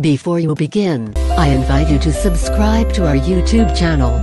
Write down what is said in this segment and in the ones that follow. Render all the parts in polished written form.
Before you begin, I invite you to subscribe to our YouTube channel,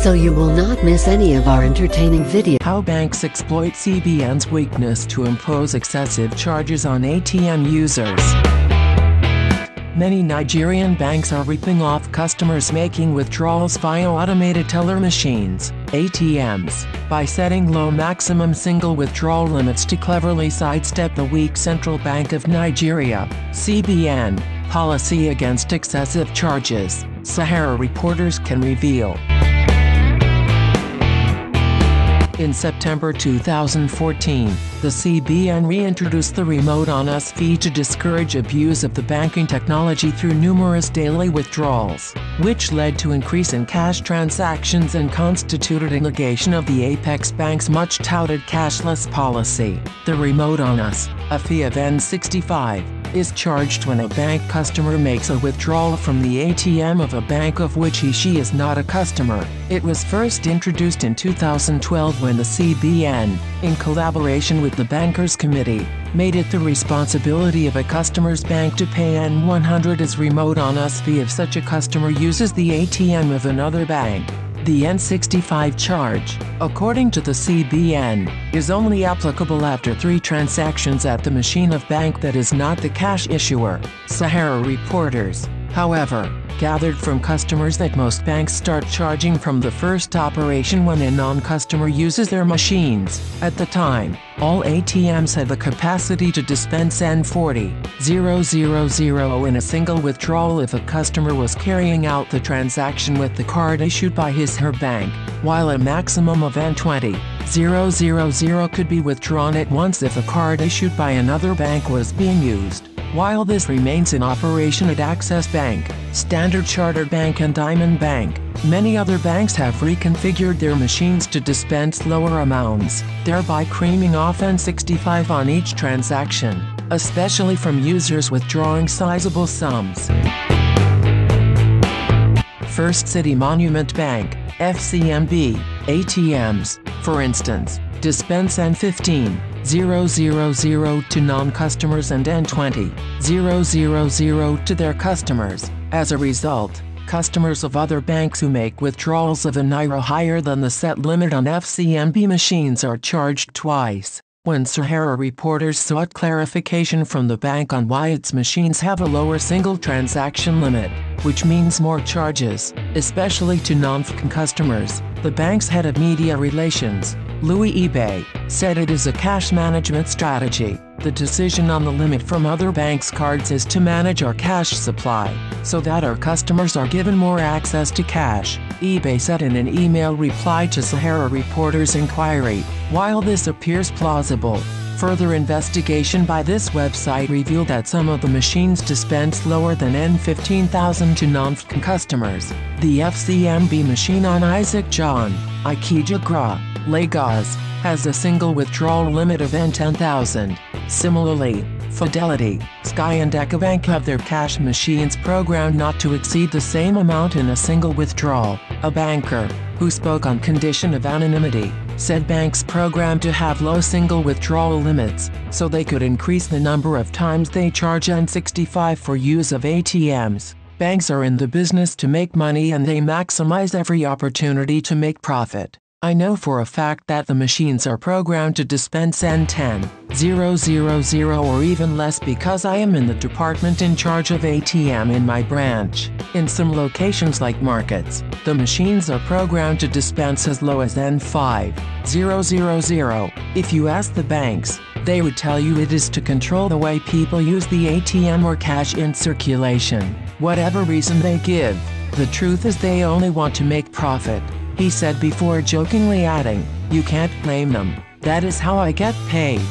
so you will not miss any of our entertaining videos. How banks exploit CBN's weakness to impose excessive charges on ATM users. Many Nigerian banks are ripping off customers making withdrawals via automated teller machines, ATMs, by setting low maximum single withdrawal limits to cleverly sidestep the weak Central Bank of Nigeria, CBN, policy against excessive charges, Sahara reporters can reveal. In September 2014, the CBN reintroduced the Remote on Us fee to discourage abuse of the banking technology through numerous daily withdrawals, which led to increase in cash transactions and constituted a negation of the apex bank's much-touted cashless policy. The Remote on Us, a fee of N65, is charged when a bank customer makes a withdrawal from the ATM of a bank of which he/she is not a customer. It was first introduced in 2012 when the CBN, in collaboration with the Bankers Committee, made it the responsibility of a customer's bank to pay N100 as Remote on Us fee if such a customer uses the ATM of another bank. The N65 charge, according to the CBN, is only applicable after 3 transactions at the machine of bank that is not the cash issuer. Sahara reporters, however, gathered from customers that most banks start charging from the first operation when a non-customer uses their machines. At the time, all ATMs had the capacity to dispense N40,000 in a single withdrawal if a customer was carrying out the transaction with the card issued by his/her bank, while a maximum of N20,000 could be withdrawn at once if a card issued by another bank was being used. While this remains in operation at Access Bank, Standard Chartered Bank and Diamond Bank, many other banks have reconfigured their machines to dispense lower amounts, thereby creaming off N65 on each transaction, especially from users withdrawing sizable sums. First City Monument Bank, FCMB, ATMs, for instance, dispense N15,000 to non-customers and N20,000 to their customers. As a result, customers of other banks who make withdrawals of a naira higher than the set limit on FCMB machines are charged twice. When Sahara reporters sought clarification from the bank on why its machines have a lower single transaction limit, which means more charges, especially to non-FCM customers, the bank's head of media relations, Louis Ibe, said it is a cash management strategy. The decision on the limit from other banks' cards is to manage our cash supply, so that our customers are given more access to cash, Ibe said in an email reply to Sahara reporters' inquiry. While this appears plausible, further investigation by this website revealed that some of the machines dispense lower than N15,000 to non-FCM customers. The FCMB machine on Isaac John, Ikeja, Lagos, has a single withdrawal limit of N10,000. Similarly, Fidelity, Sky and Ecobank have their cash machines programmed not to exceed the same amount in a single withdrawal. A banker, who spoke on condition of anonymity, said banks programmed to have low single withdrawal limits, so they could increase the number of times they charge N65 for use of ATMs. Banks are in the business to make money and they maximize every opportunity to make profit. I know for a fact that the machines are programmed to dispense N10,000 or even less because I am in the department in charge of ATM in my branch. In some locations like markets, the machines are programmed to dispense as low as N5000. If you ask the banks, they would tell you it is to control the way people use the ATM or cash in circulation. Whatever reason they give, the truth is they only want to make profit, he said before jokingly adding, "You can't blame them. That is how I get paid."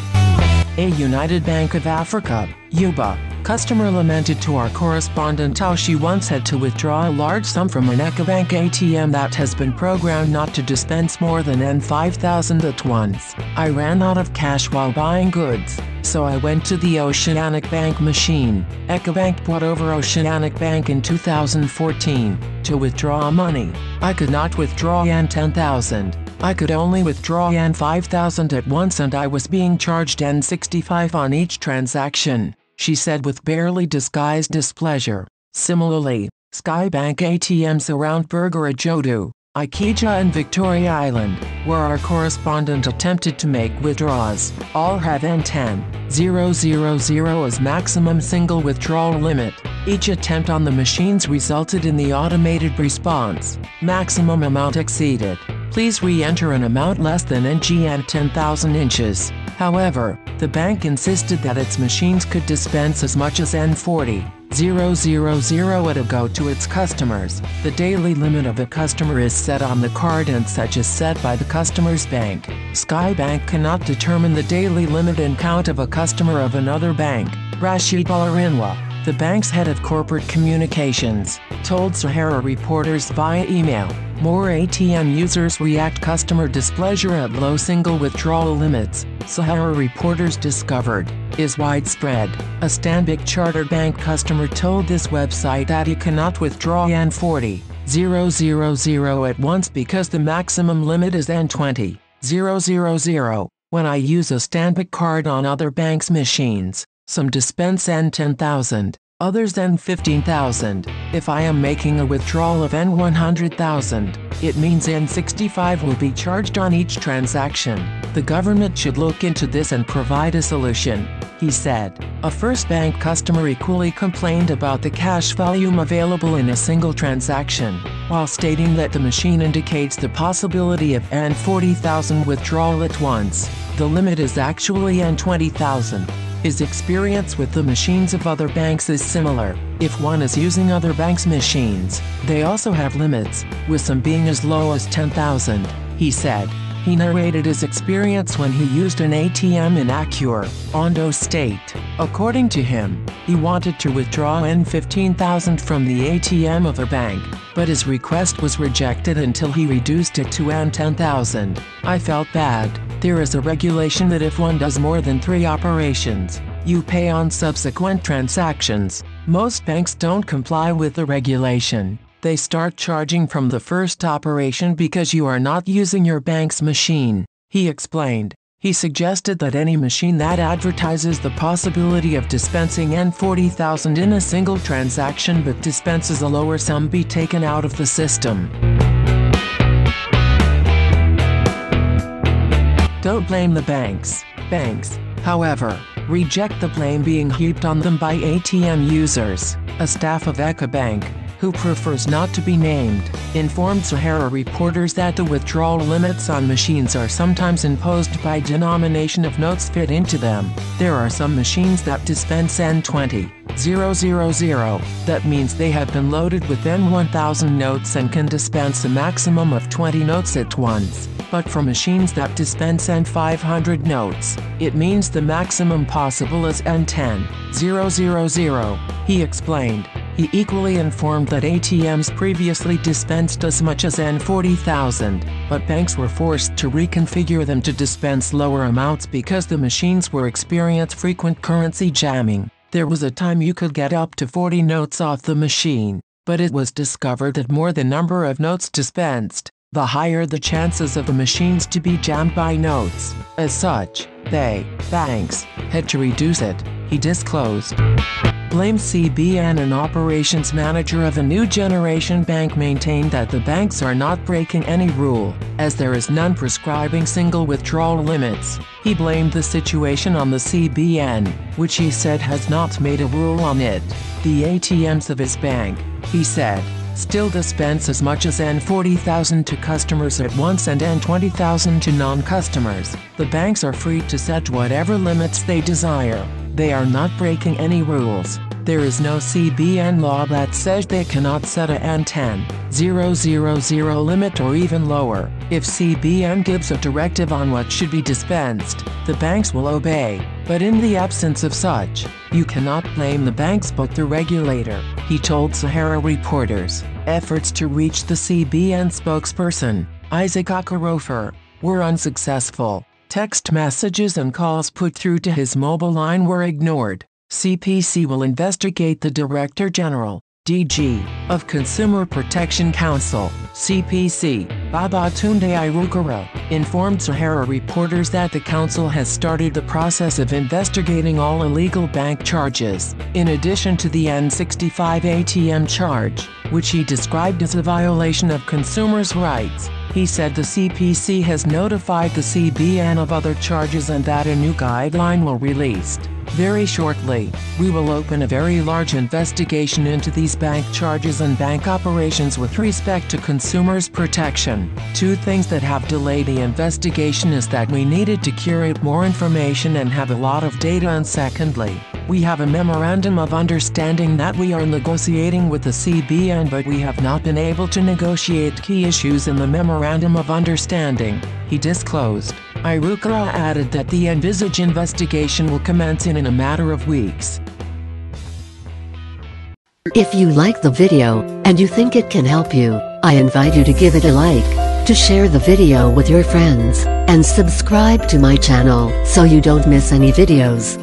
A United Bank of Africa, UBA, customer lamented to our correspondent how she once had to withdraw a large sum from an Ecobank ATM that has been programmed not to dispense more than N5,000 at once. "I ran out of cash while buying goods, so I went to the Oceanic Bank machine." Ecobank bought over Oceanic Bank in 2014 to withdraw money. "I could not withdraw N10,000. I could only withdraw N5,000 at once and I was being charged N65 on each transaction," she said with barely disguised displeasure. Similarly, Skybank ATMs around Burgarajodo, Ikeja and Victoria Island, where our correspondent attempted to make withdrawals, all have N10,000 as maximum single withdrawal limit. Each attempt on the machines resulted in the automated response, maximum amount exceeded. Please re-enter an amount less than NGN 10,000 inches. However, the bank insisted that its machines could dispense as much as N40,000 at a go to its customers. The daily limit of a customer is set on the card and such is set by the customer's bank. Skybank cannot determine the daily limit and count of a customer of another bank. Rashid Balarinwa, the bank's head of corporate communications, told Sahara reporters via email, more ATM users react customer displeasure at low single withdrawal limits, Sahara reporters discovered, is widespread. A Stanbic Chartered Bank customer told this website that he cannot withdraw N40,000 at once because the maximum limit is N20,000. When I use a Stanbic card on other banks' machines, some dispense N10,000, others N15,000. If I am making a withdrawal of N100,000, it means N65 will be charged on each transaction. The government should look into this and provide a solution, he said. A First Bank customer equally complained about the cash volume available in a single transaction, while stating that the machine indicates the possibility of N40,000 withdrawal at once. The limit is actually N20,000. His experience with the machines of other banks is similar. If one is using other banks' machines, they also have limits, with some being as low as 10,000, he said. He narrated his experience when he used an ATM in Akure, Ondo State. According to him, he wanted to withdraw N15,000 from the ATM of a bank, but his request was rejected until he reduced it to N10,000. I felt bad. There is a regulation that if one does more than 3 operations, you pay on subsequent transactions. Most banks don't comply with the regulation. They start charging from the first operation because you are not using your bank's machine, he explained. He suggested that any machine that advertises the possibility of dispensing N40,000 in a single transaction but dispenses a lower sum be taken out of the system. Don't blame the banks. Banks, however, reject the blame being heaped on them by ATM users. A staff of Ecobank, who prefers not to be named, informed Sahara reporters that the withdrawal limits on machines are sometimes imposed by denomination of notes fit into them. There are some machines that dispense N20,000. That means they have been loaded with N1000 notes and can dispense a maximum of 20 notes at once. But for machines that dispense N500 notes, it means the maximum possible is N10,000, he explained. He equally informed that ATMs previously dispensed as much as N40,000, but banks were forced to reconfigure them to dispense lower amounts because the machines were experiencing frequent currency jamming. There was a time you could get up to 40 notes off the machine, but it was discovered that more the number of notes dispensed, the higher the chances of the machines to be jammed by notes. As such, banks, had to reduce it, he disclosed. Blame CBN. An operations manager of a new generation bank maintained that the banks are not breaking any rule, as there is none prescribing single withdrawal limits. He blamed the situation on the CBN, which he said has not made a rule on it. The ATMs of his bank, he said, still dispense as much as N40,000 to customers at once and N20,000 to non-customers. The banks are free to set whatever limits they desire. They are not breaking any rules. There is no CBN law that says they cannot set a N10,000 limit or even lower. If CBN gives a directive on what should be dispensed, the banks will obey. But in the absence of such, you cannot blame the banks but the regulator, he told Sahara reporters. Efforts to reach the CBN spokesperson, Isaac Akarofer, were unsuccessful. Text messages and calls put through to his mobile line were ignored. CPC will investigate the Director General. DG, of Consumer Protection Council, CPC, Babatunde Irukara, informed Sahara reporters that the council has started the process of investigating all illegal bank charges, in addition to the N65 ATM charge, which he described as a violation of consumers' rights. He said the CPC has notified the CBN of other charges and that a new guideline will be released very shortly. We will open a very large investigation into these bank charges and bank operations with respect to consumers' protection. Two things that have delayed the investigation is that we needed to curate more information and have a lot of data, and secondly, we have a memorandum of understanding that we are negotiating with the CBN, but we have not been able to negotiate key issues in the memorandum of understanding, he disclosed. Irukara added that the envisaged investigation will commence in a matter of weeks. If you like the video, and you think it can help you, I invite you to give it a like, to share the video with your friends, and subscribe to my channel so you don't miss any videos.